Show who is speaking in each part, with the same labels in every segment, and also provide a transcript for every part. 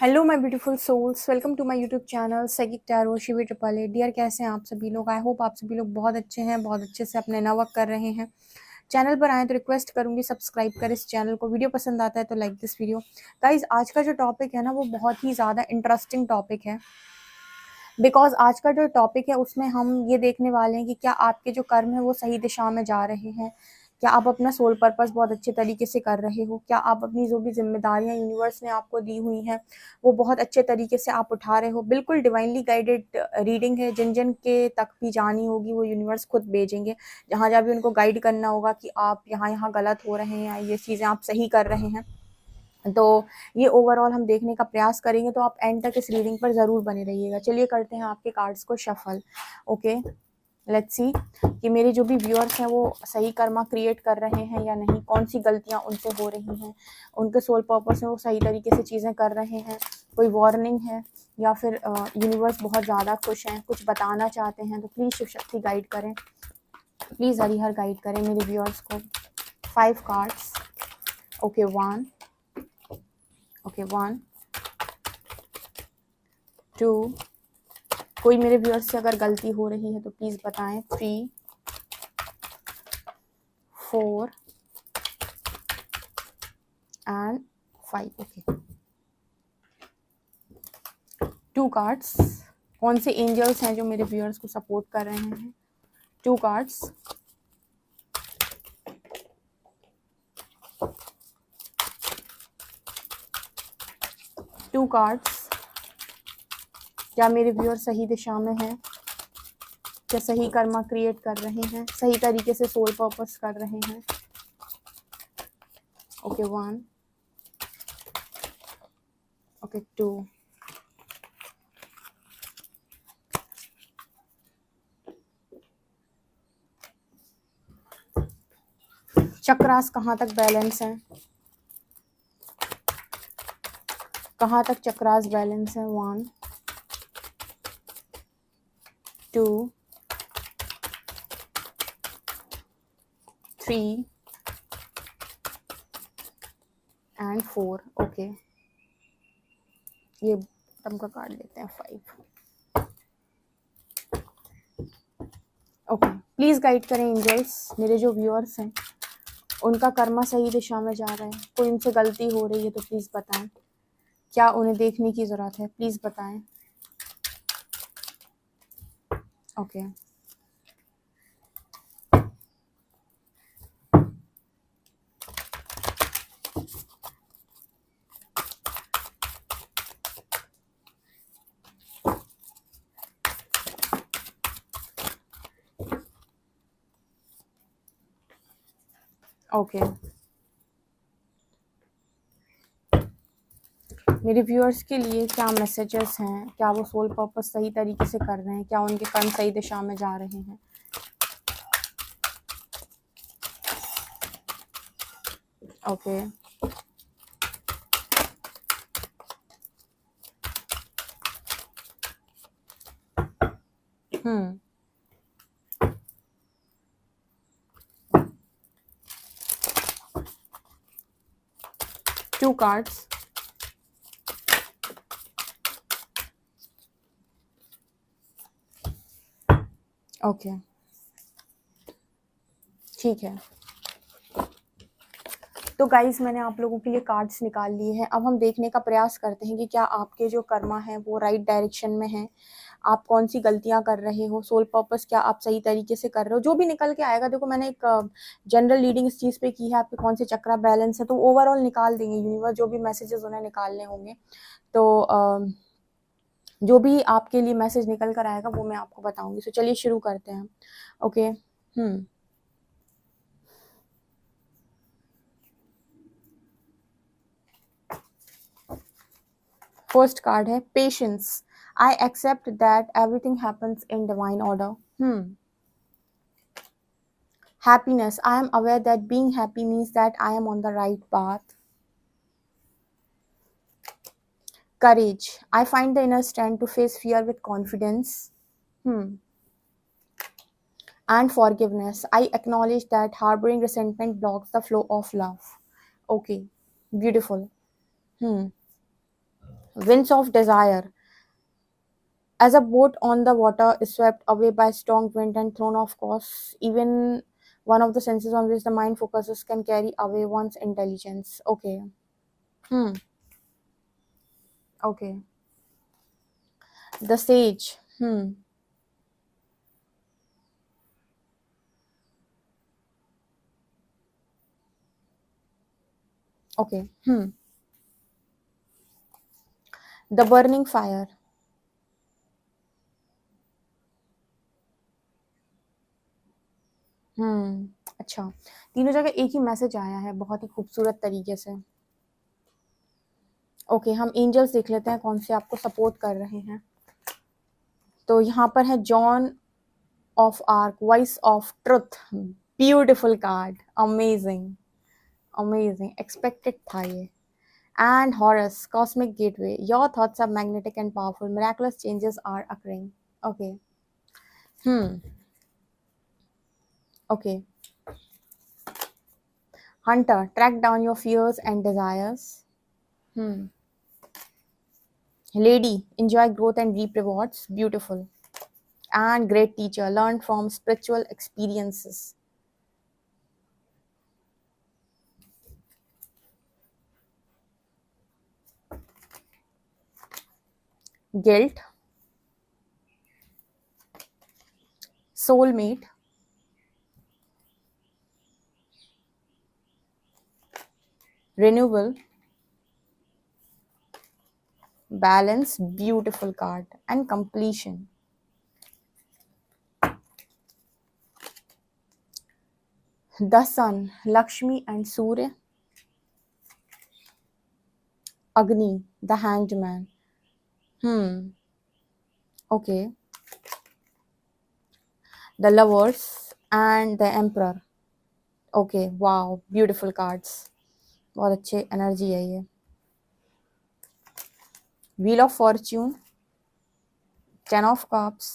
Speaker 1: Hello my beautiful souls, welcome to my YouTube channel psychic tarot Shivi triple A. Dear, कैसे हैं आप सभी लोग? आई होप आप सभी लोग बहुत अच्छे हैं, बहुत अच्छे से अपने नया वर्क कर रहे हैं। चैनल पर आए तो रिक्वेस्ट करूंगी सब्सक्राइब करें इस चैनल को। वीडियो पसंद आता है तो लाइक दिस वीडियो। गाइज, आज का जो टॉपिक है ना वो बहुत ही ज़्यादा इंटरेस्टिंग टॉपिक है। बिकॉज आज का जो टॉपिक है उसमें हम ये देखने वाले हैं कि क्या आपके जो कर्म है वो सही दिशा में जा रहे हैं, क्या आप अपना सोल पर्पस बहुत अच्छे तरीके से कर रहे हो, क्या आप अपनी जो भी जिम्मेदारियां यूनिवर्स ने आपको दी हुई हैं वो बहुत अच्छे तरीके से आप उठा रहे हो। बिल्कुल डिवाइनली गाइडेड रीडिंग है। जिन जिन के तक भी जानी होगी वो यूनिवर्स खुद भेजेंगे, जहाँ जहाँ भी उनको गाइड करना होगा कि आप यहाँ यहाँ गलत हो रहे हैं या ये चीज़ें आप सही कर रहे हैं। तो ये ओवरऑल हम देखने का प्रयास करेंगे, तो आप एंड तक इस रीडिंग पर ज़रूर बने रहिएगा। चलिए करते हैं आपके कार्ड्स को शफल। ओके, लेट्स सी कि मेरे जो भी व्यूअर्स हैं वो सही कर्मा क्रिएट कर रहे हैं या नहीं, कौन सी गलतियां उनसे हो रही हैं, उनके सोल पर्पस में वो सही तरीके से चीज़ें कर रहे हैं, कोई वार्निंग है या फिर यूनिवर्स बहुत ज़्यादा खुश हैं, कुछ बताना चाहते हैं। तो प्लीज़ शिव शक्ति गाइड करें, प्लीज़ हरिहर गाइड करें मेरे व्यूअर्स को। 5 कार्ड्स। ओके, 1, ओके 1 2, कोई मेरे व्यूअर्स से अगर गलती हो रही है तो प्लीज़ बताएं। 3 4 एंड 5। Okay, 2 cards. कौन से एंजल्स हैं जो मेरे व्यूअर्स को सपोर्ट कर रहे हैं? 2 कार्ड्स। 2 कार्ड्स। क्या मेरे व्यूअर सही दिशा में हैं? क्या सही कर्मा क्रिएट कर रहे हैं? सही तरीके से सोल पर्पस कर रहे हैं? ओके, 1, ओके 2, चक्रास कहाँ तक बैलेंस है? कहाँ तक चक्रास बैलेंस है? 1 2 3 एंड 4। ओके, ये बॉटम का कार्ड लेते हैं 5। ओके, प्लीज़ गाइड करें एंजल्स, मेरे जो व्यूअर्स हैं उनका कर्मा सही दिशा में जा रहा है, कोई उनसे गलती हो रही है तो प्लीज़ बताएं। क्या उन्हें देखने की ज़रूरत है? प्लीज़ बताएं। ओके, ओके, मेरे व्यूअर्स के लिए क्या मैसेजेस हैं? क्या वो सोल पर्पस सही तरीके से कर रहे हैं? क्या उनके कर्म सही दिशा में जा रहे हैं? ओके, हम्म 2 कार्ड्स। ओके, ठीक है। तो गाइस, मैंने आप लोगों के लिए कार्ड्स निकाल लिए हैं। अब हम देखने का प्रयास करते हैं कि क्या आपके जो कर्मा है वो राइट डायरेक्शन में है, आप कौन सी गलतियां कर रहे हो, सोल पर्पस क्या आप सही तरीके से कर रहे हो। जो भी निकल के आएगा, देखो मैंने एक जनरल रीडिंग इस चीज़ पे की है, आपके कौन से चक्रा बैलेंस है, तो ओवरऑल निकाल देंगे यूनिवर्स, जो भी मैसेजेस उन्हें निकालने होंगे। तो जो भी आपके लिए मैसेज निकल कर आएगा वो मैं आपको बताऊंगी। तो चलिए शुरू करते हैं। ओके, फर्स्ट कार्ड है patience. I accept that everything happens in divine order. Happiness. I am aware that being happy means that I am on the right path. Courage. I find the inner strength to face fear with confidence. And forgiveness. I acknowledge that harboring resentment blocks the flow of love. Okay, beautiful. winds of desire. As a boat on the water is swept away by strong wind and thrown off course, even one of the senses on which the mind focuses can carry away one's intelligence. Okay. Hmm. Okay. The sage. Hmm. Okay. Hmm. The burning fire. अच्छा, तीनों जगह एक ही message आया है बहुत ही खूबसूरत तरीके से। ओके, हम एंजल्स देख लेते हैं कौन से आपको सपोर्ट कर रहे हैं। तो यहाँ पर है Joan of Arc, voice of truth, beautiful card, amazing amazing, expected था ये। And Horus, cosmic gateway, your thoughts are magnetic and powerful, miraculous changes are occurring. Okay. Okay. Hunter, track down your fears and desires. Lady, enjoy growth and reap rewards, beautiful. And great teacher, learn from spiritual experiences. Guilt, soulmate, renewal, balance, beautiful card, and completion. The sun, Lakshmi and Surya. Agni, the hanged man. Okay. The lovers and the emperor. Okay, wow, beautiful cards. बहुत अच्छे energy है ये। Wheel of Fortune, Ten of Cups,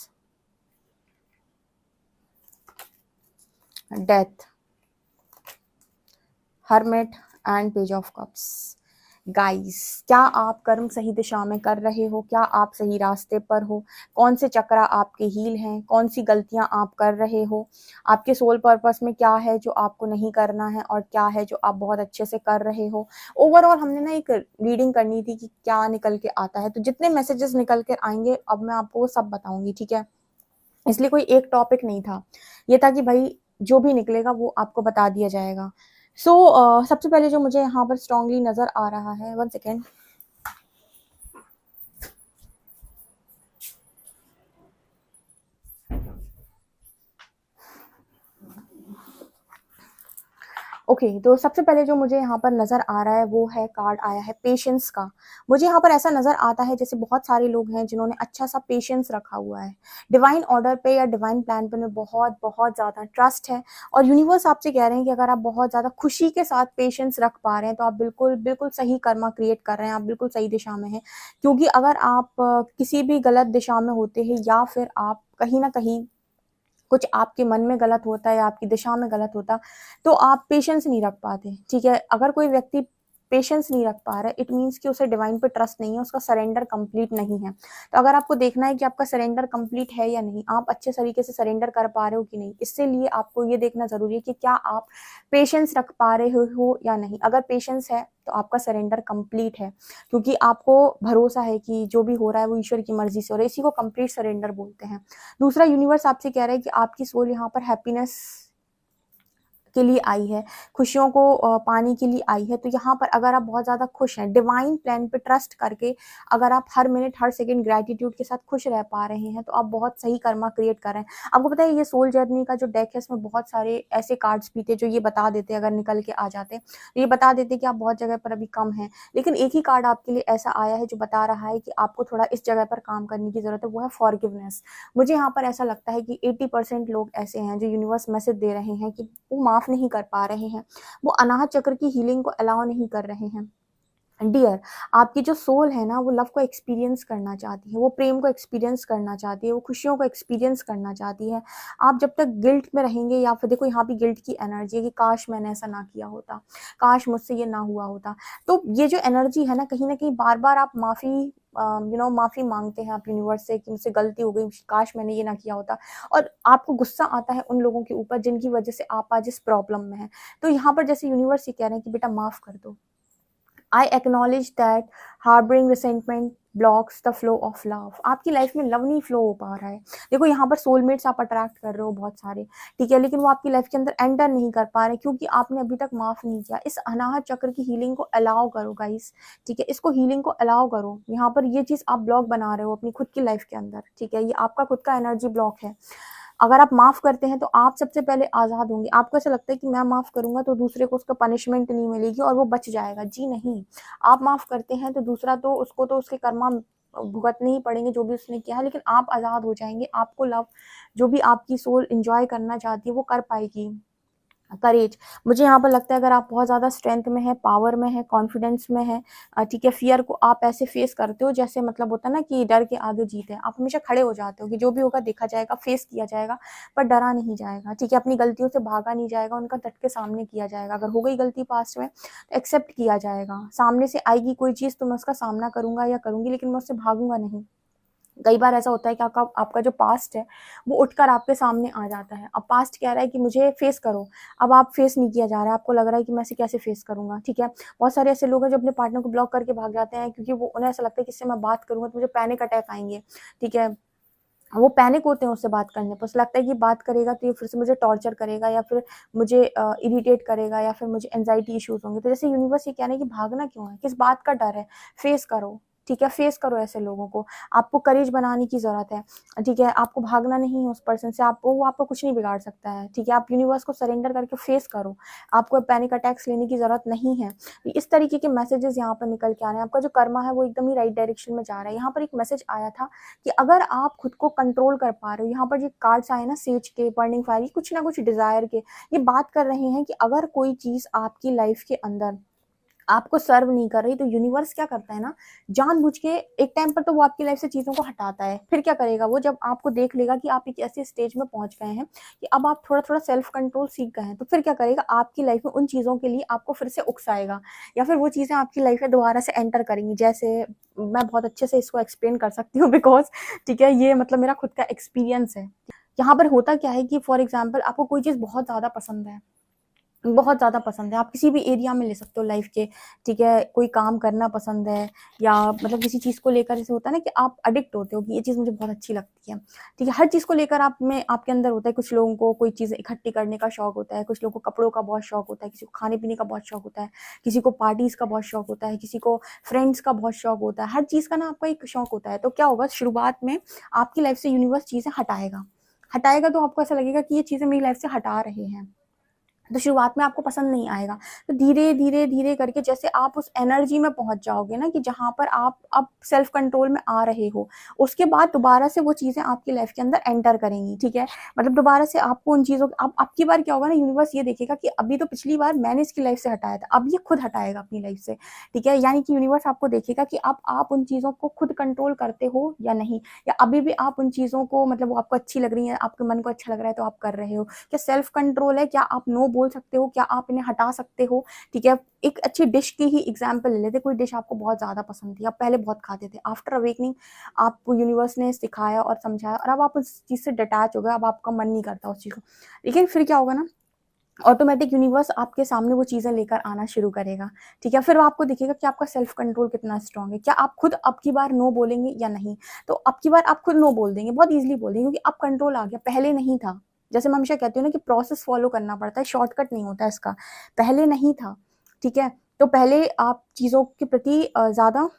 Speaker 1: Death, Hermit and Page of Cups. Guys, क्या आप कर्म सही दिशा में कर रहे हो? क्या आप सही रास्ते पर हो? कौन से चक्र आपके हील हैं? कौन सी गलतियां आप कर रहे हो? आपके सोल पर्पस में क्या है जो आपको नहीं करना है और क्या है जो आप बहुत अच्छे से कर रहे हो? ओवरऑल हमने ना एक रीडिंग करनी थी कि क्या निकल के आता है, तो जितने मैसेजेस निकल कर आएंगे अब मैं आपको वो सब बताऊंगी, ठीक है? इसलिए कोई एक टॉपिक नहीं था, ये था कि भाई जो भी निकलेगा वो आपको बता दिया जाएगा। सबसे पहले जो मुझे यहाँ पर स्ट्रांगली नजर आ रहा है, 1 सेकेंड। ओके, तो सबसे पहले जो मुझे यहाँ पर नज़र आ रहा है वो है कार्ड आया है पेशेंस का। मुझे यहाँ पर ऐसा नज़र आता है जैसे बहुत सारे लोग हैं जिन्होंने अच्छा सा पेशेंस रखा हुआ है, डिवाइन ऑर्डर पे या डिवाइन प्लान पे बहुत बहुत ज़्यादा ट्रस्ट है, और यूनिवर्स आपसे कह रहे हैं कि अगर आप बहुत ज़्यादा खुशी के साथ पेशेंस रख पा रहे हैं तो आप बिल्कुल बिल्कुल सही कर्मा क्रिएट कर रहे हैं, आप बिल्कुल सही दिशा में हैं। क्योंकि अगर आप किसी भी गलत दिशा में होते हैं या फिर आप कहीं ना कहीं कुछ आपके मन में गलत होता है या आपकी दिशा में गलत होता, तो आप पेशेंस नहीं रख पाते, ठीक है? अगर कोई व्यक्ति पेशेंस नहीं रख पा रहा है, इट मीन्स कि उसे डिवाइन पे ट्रस्ट नहीं है, उसका सरेंडर कंप्लीट नहीं है। तो अगर आपको देखना है कि आपका सरेंडर कंप्लीट है या नहीं, आप अच्छे तरीके से सरेंडर कर पा रहे हो कि नहीं, इससे लिए आपको ये देखना जरूरी है कि क्या आप पेशेंस रख पा रहे हो या नहीं। अगर पेशेंस है तो आपका सरेंडर कंप्लीट है, क्योंकि आपको भरोसा है कि जो भी हो रहा है वो ईश्वर की मर्जी से हो रहा है, इसी को कंप्लीट सरेंडर बोलते हैं। दूसरा, यूनिवर्स आपसे कह रहा है कि आपकी सोल यहाँ पर हैप्पीनेस के लिए आई है, खुशियों को पाने के लिए आई है। तो यहाँ पर अगर आप बहुत ज़्यादा खुश हैं, डिवाइन प्लान पे ट्रस्ट करके अगर आप हर मिनट हर सेकंड ग्रैटिट्यूड के साथ खुश रह पा रहे हैं, तो आप बहुत सही कर्मा क्रिएट कर रहे हैं। आपको पता है ये सोल जर्नी का जो डेक है इसमें बहुत सारे ऐसे कार्ड्स भी थे जो ये बता देते, अगर निकल के आ जाते तो ये बता देते कि आप बहुत जगह पर अभी कम हैं, लेकिन एक ही कार्ड आपके लिए ऐसा आया है जो बता रहा है कि आपको थोड़ा इस जगह पर काम करने की जरूरत है, वो है फॉरगिवनेस। मुझे यहाँ पर ऐसा लगता है कि 80% लोग ऐसे हैं जो यूनिवर्स मैसेज दे रहे हैं कि वो माफ नहीं कर पा रहे हैं, वो अनाहत चक्र की हीलिंग को अलाउ नहीं कर रहे हैं। डियर, आपकी जो सोल है ना वो लव को एक्सपीरियंस करना चाहती है, वो प्रेम को एक्सपीरियंस करना चाहती है, वो खुशियों को एक्सपीरियंस करना चाहती है। आप जब तक गिल्ट में रहेंगे, या फिर देखो यहाँ भी गिल्ट की एनर्जी है कि काश मैंने ऐसा ना किया होता, काश मुझसे ये ना हुआ होता, तो ये जो एनर्जी है ना कहीं बार बार आप माफ़ी माफ़ी मांगते हैं आप यूनिवर्स से कि मुझसे गलती हो गई, काश मैंने ये ना किया होता, और आपको गुस्सा आता है उन लोगों के ऊपर जिनकी वजह से आप आज इस प्रॉब्लम में हैं। तो यहाँ पर जैसे यूनिवर्स ये कह रहे हैं कि बेटा माफ़ कर दो। I acknowledge that harbouring resentment blocks the flow of love. आपकी लाइफ में लव नहीं फ्लो हो पा रहा है। देखो यहाँ पर सोलमेट्स आप अट्रैक्ट कर रहे हो बहुत सारे, ठीक है, लेकिन वो आपकी लाइफ के अंदर एंटर नहीं कर पा रहे क्योंकि आपने अभी तक माफ नहीं किया। इस अनाहत चक्र की हीलिंग को अलाउ करो गाइस, ठीक है, इसको हीलिंग को अलाउ करो। यहाँ पर ये चीज आप ब्लॉक बना रहे हो अपनी खुद की लाइफ के अंदर, ठीक है, ये आपका खुद का एनर्जी ब्लॉक है। अगर आप माफ करते हैं तो आप सबसे पहले आजाद होंगे। आपको ऐसा लगता है कि मैं माफ करूंगा तो दूसरे को उसका पनिशमेंट नहीं मिलेगी और वो बच जाएगा। जी नहीं, आप माफ करते हैं तो दूसरा तो उसको तो उसके कर्मा भुगतने ही पड़ेंगे जो भी उसने किया है, लेकिन आप आजाद हो जाएंगे। आपको लव जो भी आपकी सोल एंजॉय करना चाहती है वो कर पाएगी। करेज, मुझे यहाँ पर लगता है अगर आप बहुत ज़्यादा स्ट्रेंथ में है, पावर में है, कॉन्फिडेंस में है, ठीक है, फियर को आप ऐसे फेस करते हो जैसे मतलब होता है ना कि डर के आगे जीत है। आप हमेशा खड़े हो जाते हो कि जो भी होगा देखा जाएगा, फेस किया जाएगा, पर डरा नहीं जाएगा, ठीक है, अपनी गलतियों से भागा नहीं जाएगा, उनका डट के सामने किया जाएगा। अगर हो गई गलती पास्ट में तो एक्सेप्ट किया जाएगा। सामने से आएगी कोई चीज़ तो मैं उसका सामना करूंगा या करूंगी, लेकिन मैं उससे भागूंगा नहीं। कई बार ऐसा होता है कि आपका जो पास्ट है वो उठकर आपके सामने आ जाता है। अब पास्ट कह रहा है कि मुझे फेस करो, अब आप फेस नहीं किया जा रहा है, आपको लग रहा है कि मैं इसे कैसे फेस करूंगा, ठीक है। बहुत सारे ऐसे लोग हैं जो अपने पार्टनर को ब्लॉक करके भाग जाते हैं क्योंकि वो उन्हें ऐसा लगता है कि इससे मैं बात करूंगा तो मुझे पैनिक अटैक आएंगे, ठीक है। वो पैनिक होते हैं उससे बात करने पर, उसे लगता है कि बात करेगा तो ये फिर से मुझे टॉर्चर करेगा या फिर मुझे इरिटेट करेगा या फिर मुझे एंजाइटी इश्यूज होंगे। तो जैसे यूनिवर्स ये कह रहे हैं कि भागना क्यों है, किस बात का डर है, फेस करो, ठीक है, फेस करो ऐसे लोगों को। आपको करेज बनाने की जरूरत है, ठीक है, आपको भागना नहीं है उस पर्सन से, आपको वो आपको कुछ नहीं बिगाड़ सकता है, ठीक है। आप यूनिवर्स को सरेंडर करके फेस करो, आपको पैनिक अटैक्स लेने की जरूरत नहीं है। इस तरीके के मैसेजेस यहाँ पर निकल के आ रहे हैं। आपका जो कर्मा है वो एकदम ही राइट डायरेक्शन में जा रहा है। यहाँ पर एक मैसेज आया था कि अगर आप खुद को कंट्रोल कर पा रहे हो, यहाँ पर जो कार्ड्स आए ना सेज के, बर्निंग फायर, कुछ ना कुछ डिजायर के, ये बात कर रहे हैं कि अगर कोई चीज आपकी लाइफ के अंदर आपको सर्व नहीं कर रही तो यूनिवर्स क्या करता है ना, जानबूझ के एक टाइम पर तो वो आपकी लाइफ से चीजों को हटाता है। फिर क्या करेगा वो, जब आपको देख लेगा कि आप एक ऐसे स्टेज में पहुंच गए हैं कि अब आप थोड़ा थोड़ा सेल्फ कंट्रोल सीख गए हैं, तो फिर क्या करेगा, आपकी लाइफ में उन चीजों के लिए आपको फिर से उकसाएगा या फिर वो चीजें आपकी लाइफ में दोबारा से एंटर करेंगी। जैसे मैं बहुत अच्छे से इसको एक्सप्लेन कर सकती हूँ बिकॉज, ठीक है, ये मतलब मेरा खुद का एक्सपीरियंस है। यहाँ पर होता क्या है कि फॉर एग्जाम्पल आपको कोई चीज बहुत ज्यादा पसंद है, बहुत ज़्यादा पसंद है, आप किसी भी एरिया में ले सकते हो लाइफ के, ठीक है, कोई काम करना पसंद है या मतलब किसी चीज़ को लेकर ऐसे होता है ना कि आप अडिक्ट होते हो कि ये चीज़ मुझे बहुत अच्छी लगती है, ठीक है। हर चीज़ को लेकर आप में आपके अंदर होता है। कुछ लोगों को कोई चीज़ें इकट्ठी करने का शौक होता है, कुछ लोगों को कपड़ों का बहुत शौक होता है, किसी को खाने पीने का बहुत शौक होता है, किसी को पार्टीज़ का बहुत शौक होता है, किसी को फ्रेंड्स का बहुत शौक होता है। हर चीज़ का ना आपका एक शौक होता है। तो क्या होगा, शुरुआत में आपकी लाइफ से यूनिवर्स चीज़ें हटाएगा, हटाएगा तो आपको ऐसा लगेगा कि ये चीज़ें मेरी लाइफ से हटा रहे हैं, तो शुरुआत में आपको पसंद नहीं आएगा। तो धीरे धीरे धीरे करके जैसे आप उस एनर्जी में पहुंच जाओगे ना कि जहां पर आप अब सेल्फ कंट्रोल में आ रहे हो, उसके बाद दोबारा से वो चीजें आपकी लाइफ के अंदर एंटर करेंगी, ठीक है। मतलब दोबारा से आपको उन चीजों अब की बार क्या होगा ना, यूनिवर्स ये देखेगा कि अभी तो पिछली बार मैंने इसकी लाइफ से हटाया था, अब ये खुद हटाएगा अपनी लाइफ से, ठीक है। यानी कि यूनिवर्स आपको देखेगा कि अब आप उन चीजों को खुद कंट्रोल करते हो या नहीं, या अभी भी आप उन चीजों को मतलब वो आपको अच्छी लग रही है, आपके मन को अच्छा लग रहा है तो आप कर रहे हो। क्या सेल्फ कंट्रोल है, क्या आप नो बोल सकते हो, क्या आप इन्हें हटा सकते हो, ठीक है। एक अच्छी डिश की ही एग्जांपल ले लेते, कोई डिश आपको बहुत ज्यादा पसंद थी, आप पहले बहुत खाते थे, आफ्टर अवेकनिंग आपको यूनिवर्स ने सिखाया और समझाया और अब आप उस चीज से डिटैच हो गए, अब आपका मन नहीं करता उस चीज को। लेकिन फिर क्या होगा ना, ऑटोमेटिक यूनिवर्स आपके सामने वो चीजें लेकर आना शुरू करेगा, ठीक है। फिर वो आपको दिखेगा कि आपका सेल्फ कंट्रोल कितना स्ट्रांग है, क्या आप खुद अब की बार नो बोलेंगे या नहीं। तो अब की बार आप खुद नो बोल देंगे, बहुत इजीली बोल देंगे क्योंकि अब कंट्रोल आ गया, पहले नहीं था। जैसे मैं हमेशा कहती हूँ ना कि प्रोसेस फॉलो करना पड़ता है, शॉर्टकट नहीं होता इसका। पहले नहीं था, ठीक है, तो पहले आप चीजों के प्रति ज्यादा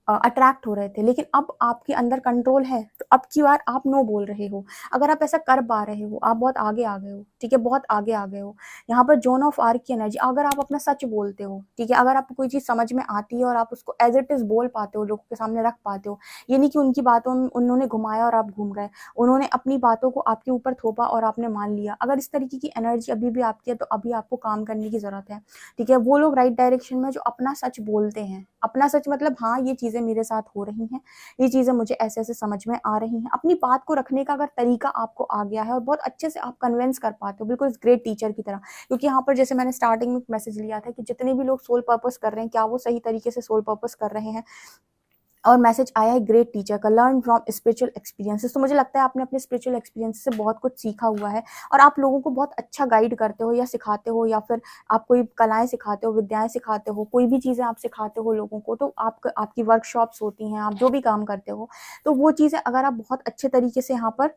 Speaker 1: अट्रैक्ट हो रहे थे, लेकिन अब आपके अंदर कंट्रोल है तो अब की बार आप नो बोल रहे हो। अगर आप ऐसा कर पा रहे हो, आप बहुत आगे आ गए हो, ठीक है, बहुत आगे आ गए हो। यहाँ पर जोन ऑफ आर्क की एनर्जी, अगर आप अपना सच बोलते हो, ठीक है, अगर आपको कोई चीज समझ में आती है और आप उसको एज इट इज बोल पाते हो, लोगों के सामने रख पाते हो, ये नहीं कि उनकी बातों में उन्होंने घुमाया और आप घूम गए, उन्होंने अपनी बातों को आपके ऊपर थोपा और आपने मान लिया। अगर इस तरीके की एनर्जी अभी भी आपकी है तो अभी आपको काम करने की जरूरत है, ठीक है। वो लोग राइट डायरेक्शन में जो अपना सच बोलते हैं, अपना सच मतलब हाँ ये चीजें मेरे साथ हो रही हैं, ये चीजें मुझे ऐसे ऐसे समझ में आ रही हैं, अपनी बात को रखने का अगर तरीका आपको आ गया है और बहुत अच्छे से आप कन्विंस कर पाते हो, बिल्कुल ग्रेट टीचर की तरह। क्योंकि यहाँ पर जैसे मैंने स्टार्टिंग में मैसेज लिया था कि जितने भी लोग सोल पर्पस कर रहे हैं, क्या वो सही तरीके से सोल पर्पस कर रहे हैं, और मैसेज आया है ग्रेट टीचर का, लर्न फ्रॉम स्पिरिचुअल एक्सपीरियंसेस। तो मुझे लगता है आपने अपने स्पिरिचुअल एक्सपीरियंस से बहुत कुछ सीखा हुआ है और आप लोगों को बहुत अच्छा गाइड करते हो या सिखाते हो, या फिर आप कोई कलाएं सिखाते हो, विद्याएं सिखाते हो, कोई भी चीज़ें आप सिखाते हो लोगों को, तो आपकी वर्कशॉप्स होती हैं, आप जो भी काम करते हो, तो वो चीज़ें अगर आप बहुत अच्छे तरीके से यहाँ पर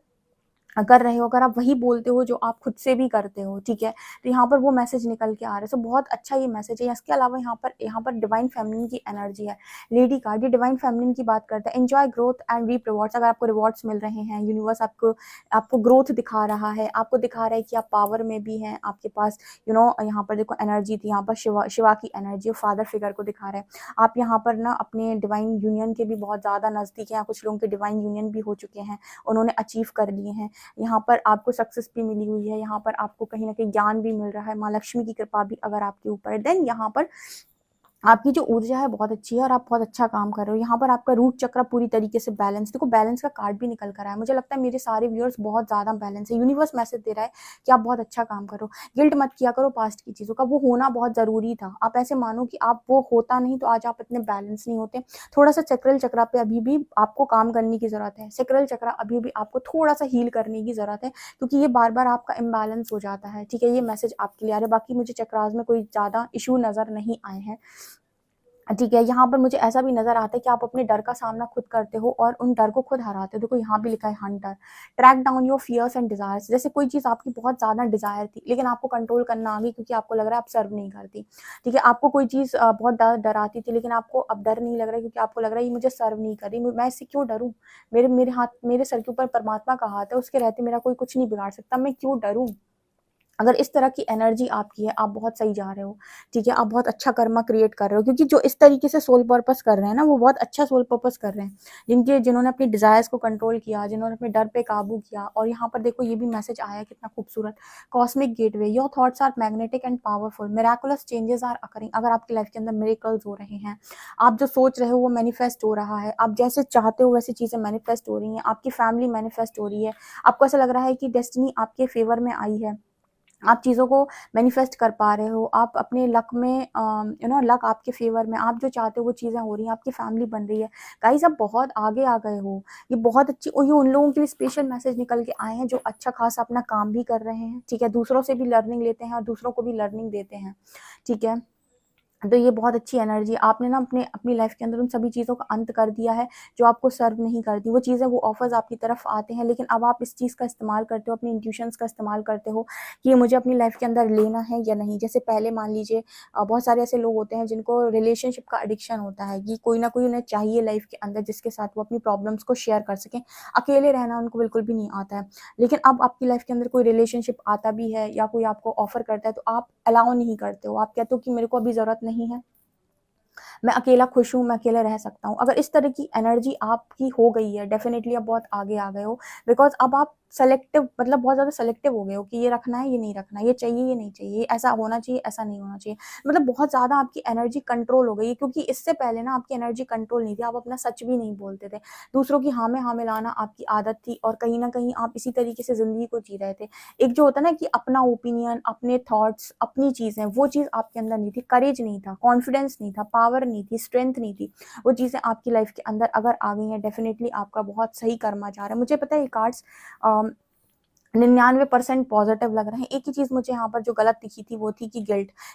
Speaker 1: कर रहे हो, अगर आप वही बोलते हो जो आप खुद से भी करते हो, ठीक है, तो यहाँ पर वो मैसेज निकल के आ रहा है। सो बहुत अच्छा ये मैसेज है। इसके अलावा यहाँ पर डिवाइन फेमिनिन की एनर्जी है, लेडी कार्ड, ये डिवाइन फेमिनिन की बात करता है। Enjoy growth and reap rewards. अगर आपको रिवॉर्ड्स मिल रहे हैं, यूनिवर्स आपको आपको ग्रोथ दिखा रहा है, आपको दिखा रहा है कि आप पावर में भी हैं, आपके पास यहाँ पर देखो एनर्जी थी, यहाँ पर शिवा की एनर्जी, फादर फिगर को दिखा रहा है। आप यहाँ पर ना अपने डिवाइन यूनियन के भी बहुत ज़्यादा नज़दीक हैं, कुछ लोगों के डिवाइन यूनियन भी हो चुके हैं, उन्होंने अचीव कर लिए हैं। यहाँ पर आपको सक्सेस भी मिली हुई है, यहाँ पर आपको कहीं ना कहीं ज्ञान भी मिल रहा है, माँ लक्ष्मी की कृपा भी अगर आपके ऊपर है, देन यहाँ पर आपकी जो ऊर्जा है बहुत अच्छी है और आप बहुत अच्छा काम कर रहे हो। यहाँ पर आपका रूट चक्र पूरी तरीके से बैलेंस, देखो बैलेंस का कार्ड भी निकल कर आया है। मुझे लगता है मेरे सारे व्यूअर्स बहुत ज़्यादा बैलेंस है। यूनिवर्स मैसेज दे रहा है कि आप बहुत अच्छा काम करो, गिल्ट मत किया करो पास्ट की चीज़ों का, वो होना बहुत ज़रूरी था। आप ऐसे मानो कि आप वो होता नहीं तो आज आप इतने बैलेंस नहीं होते। थोड़ा सा चक्रल चक्रा पे अभी भी आपको काम करने की ज़रूरत है, चक्रल चक्रा अभी भी आपको थोड़ा सा हील करने की ज़रूरत है, क्योंकि ये बार बार आपका इम्बैलेंस हो जाता है, ठीक है। ये मैसेज आपके लिए आ रहा है। बाकी मुझे चक्रास में कोई ज़्यादा इशू नज़र नहीं आए हैं, ठीक है। यहाँ पर मुझे ऐसा भी नजर आता है कि आप अपने डर का सामना खुद करते हो और उन डर को खुद हराते हो। देखो यहाँ भी लिखा है hunter, track down your fears and desires. जैसे कोई चीज़ आपकी बहुत ज़्यादा डिजायर थी लेकिन आपको कंट्रोल करना आ गई, क्योंकि आपको लग रहा है आप सर्व नहीं करती, ठीक है। आपको कोई चीज़ बहुत डराती थी लेकिन आपको अब डर नहीं लग रहा है, क्योंकि आपको लग रहा है ये मुझे सर्व नहीं कर रही, मैं इससे क्यों डरूँ, मेरे सर के ऊपर परमात्मा का हाथ है, उसके रहते मेरा कोई कुछ नहीं बिगाड़ सकता, मैं क्यों डरूँ। अगर इस तरह की एनर्जी आपकी है, आप बहुत सही जा रहे हो, ठीक है। आप बहुत अच्छा कर्मा क्रिएट कर रहे हो, क्योंकि जो इस तरीके से सोल पर्पस कर रहे हैं ना, वो बहुत अच्छा सोल पर्पस कर रहे हैं, जिन्होंने अपनी डिजायर्स को कंट्रोल किया, जिन्होंने अपने डर पे काबू किया। और यहाँ पर देखो ये भी मैसेज आया है कितना खूबसूरत, cosmic gateway, your thoughts are magnetic and powerful, miraculous changes are occurring. अगर आपकी लाइफ के अंदर मिरेकल्स हो रहे हैं, आप जो सोच रहे हो वो मैनिफेस्ट हो रहा है, आप जैसे चाहते हो वैसी चीजें मैनिफेस्ट हो रही हैं, आपकी फैमिली मैनिफेस्ट हो रही है, आपको ऐसा लग रहा है कि डेस्टिनी आपके फेवर में आई है, आप चीज़ों को मैनिफेस्ट कर पा रहे हो, आप अपने लक में लक आपके फेवर में, आप जो चाहते हो वो चीज़ें हो रही हैं, आपकी फैमिली बन रही है। गाइस आप बहुत आगे आ गए हो, ये बहुत अच्छी, और ये उन लोगों के लिए स्पेशल मैसेज निकल के आए हैं जो अच्छा खासा अपना काम भी कर रहे हैं, ठीक है, दूसरों से भी लर्निंग लेते हैं और दूसरों को भी लर्निंग देते हैं, ठीक है। तो ये बहुत अच्छी एनर्जी, आपने ना अपनी लाइफ के अंदर उन सभी चीज़ों का अंत कर दिया है जो आपको सर्व नहीं करती। वो चीज़ें, वो ऑफर्स आपकी तरफ आते हैं, लेकिन अब आप इस चीज़ का इस्तेमाल करते हो, अपनी इंट्यूशंस का इस्तेमाल करते हो कि ये मुझे अपनी लाइफ के अंदर लेना है या नहीं। जैसे पहले मान लीजिए बहुत सारे ऐसे लोग होते हैं जिनको रिलेशनशिप का एडिक्शन होता है, कि कोई ना कोई उन्हें चाहिए लाइफ के अंदर जिसके साथ वो अपनी प्रॉब्लम्स को शेयर कर सकें। अकेले रहना उनको बिल्कुल भी नहीं आता है। लेकिन अब आपकी लाइफ के अंदर कोई रिलेशनशिप आता भी है या कोई आपको ऑफर करता है, तो आप अलाउ नहीं करते हो, आप कहते हो कि मेरे को अभी ज़रूरत नहीं है, मैं अकेला खुश हूँ, मैं अकेला रह सकता हूँ। अगर इस तरह की एनर्जी आपकी हो गई है, डेफिनेटली आप बहुत आगे आ गए हो, बिकॉज अब आप सेलेक्टिव, मतलब बहुत ज़्यादा सेलेक्टिव हो गए हो कि ये रखना है, ये नहीं रखना, ये चाहिए, ये नहीं चाहिए, ऐसा होना चाहिए, ऐसा नहीं होना चाहिए। मतलब बहुत ज़्यादा आपकी एनर्जी कंट्रोल हो गई है, क्योंकि इससे पहले ना आपकी एनर्जी कंट्रोल नहीं थी, आप अपना सच भी नहीं बोलते थे, दूसरों की हाँ में हाँ मिलाना आपकी आदत थी, और कहीं ना कहीं आप इसी तरीके से ज़िंदगी को जी रहे थे। एक जो होता है ना कि अपना ओपिनियन, अपने थॉट्स, अपनी चीज़ें, वो चीज़ आपके अंदर नहीं थी, करेज नहीं था, कॉन्फिडेंस नहीं था, पावर नहीं थी, स्ट्रेंथ नहीं थी। वो चीज़ें आपकी लाइफ के अंदर अगर आ गई हैं, डेफिनेटली आपका बहुत सही कर्मा जा रहा है। मुझे पता है ये कार्ड्स 99% पॉजिटिव लग रहे हैं। एक ही चीज़ मुझे यहाँ पर जो गलत दिखी थी वो थी कि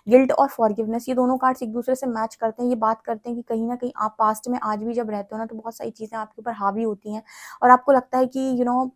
Speaker 1: गिल्ट और फॉरगिवनेस, ये दोनों कार्ड्स एक दूसरे से मैच करते हैं। ये बात करते हैं कि कहीं ना कहीं आप पास्ट में आज भी जब रहते हो ना, तो बहुत सारी चीज़ें आपके ऊपर हावी होती हैं और आपको लगता है कि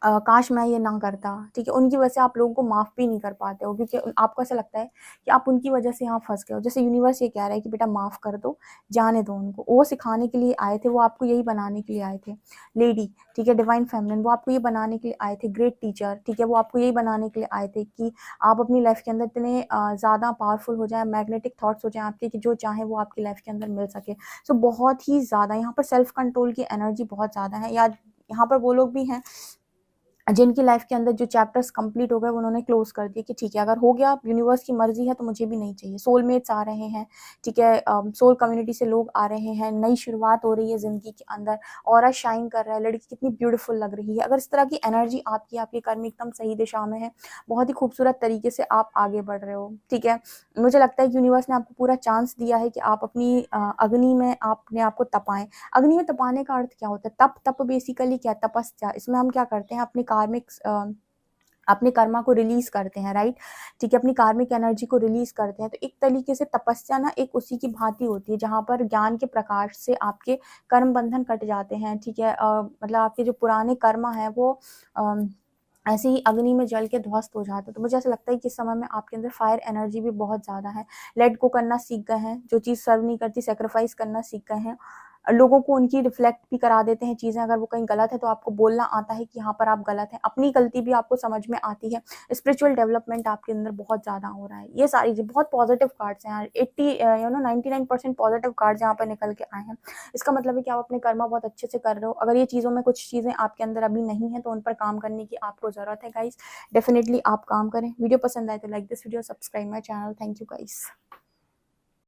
Speaker 1: काश मैं ये ना करता, ठीक है। उनकी वजह से आप लोगों को माफ़ भी नहीं कर पाते हो, क्योंकि आपको ऐसा लगता है कि आप उनकी वजह से यहाँ फंस गए हो। जैसे यूनिवर्स ये कह रहा है कि बेटा माफ़ कर दो, जाने दो उनको, वो सिखाने के लिए आए थे, वो आपको यही बनाने के लिए आए थे। लेडी, ठीक है, डिवाइन फेमिनिन, वो आपको ये बनाने के लिए आए थे। ग्रेट टीचर, ठीक है, वो आपको यही बनाने के लिए आए थे कि आप अपनी लाइफ के अंदर इतने ज़्यादा पावरफुल हो जाए, मैग्नेटिक थॉट्स हो जाए आपके, कि जो चाहे वो आपकी लाइफ के अंदर मिल सके। सो बहुत ही ज़्यादा यहाँ पर सेल्फ कंट्रोल की एनर्जी बहुत ज़्यादा है। या यहाँ पर वो लोग भी हैं जिनकी लाइफ के अंदर जो चैप्टर्स कंप्लीट हो गए, वो उन्होंने क्लोज कर दिए कि ठीक है, अगर हो गया, यूनिवर्स की मर्जी है, तो मुझे भी नहीं चाहिए। सोलमेट्स आ रहे हैं, ठीक है, सोल कम्युनिटी से लोग आ रहे हैं, नई शुरुआत हो रही है जिंदगी के अंदर, ऑरा शाइन कर रहा है, लड़की कितनी ब्यूटीफुल लग रही है। अगर इस तरह की एनर्जी आपके कर्म एकदम सही दिशा में है, बहुत ही खूबसूरत तरीके से आप आगे बढ़ रहे हो, ठीक है। मुझे लगता है कि यूनिवर्स ने आपको पूरा चांस दिया है कि आप अपनी अग्नि में अपने आप को तपाएं। अग्नि में तपाने का अर्थ क्या होता है? तप बेसिकली क्या, तपस्या। इसमें हम क्या करते हैं, अपने कार्मिक अपने कर्मा को रिलीज करते हैं, राइट, ठीक है, अपनी कार्मिक एनर्जी को रिलीज करते हैं। तो एक तरीके से तपस्या ना एक उसी की भांति होती है, जहां पर ज्ञान के प्रकाश से आपके कर्म बंधन कट जाते हैं, ठीक है। मतलब आपके जो पुराने कर्मा है वो ऐसे ही अग्नि में जल के ध्वस्त हो जाते हैं। तो मुझे ऐसा लगता है कि इस समय में आपके अंदर फायर एनर्जी भी बहुत ज्यादा है। लेट गो करना सीख गए हैं, जो चीज सर्व नहीं करती सेक्रीफाइस करना सीख गए हैं। लोगों को उनकी रिफ्लेक्ट भी करा देते हैं चीजें, अगर वो कहीं गलत है तो आपको बोलना आता है कि यहाँ पर आप गलत हैं, अपनी गलती भी आपको समझ में आती है। स्पिरिचुअल डेवलपमेंट आपके अंदर बहुत ज्यादा हो रहा है। ये सारी बहुत पॉजिटिव कार्ड्स हैं यार, 99% पॉजिटिव कार्ड्स यहाँ पर निकल के आए हैं। इसका मतलब है कि आप अपने कर्मा बहुत अच्छे से कर रहे हो। अगर ये चीजों में कुछ चीजें आपके अंदर अभी नहीं है, तो उन पर काम करने की आपको जरूरत है गाइस। डेफिनेटली आप काम करें। वीडियो पसंद आए तो like this video, subscribe my channel. Thank you guys.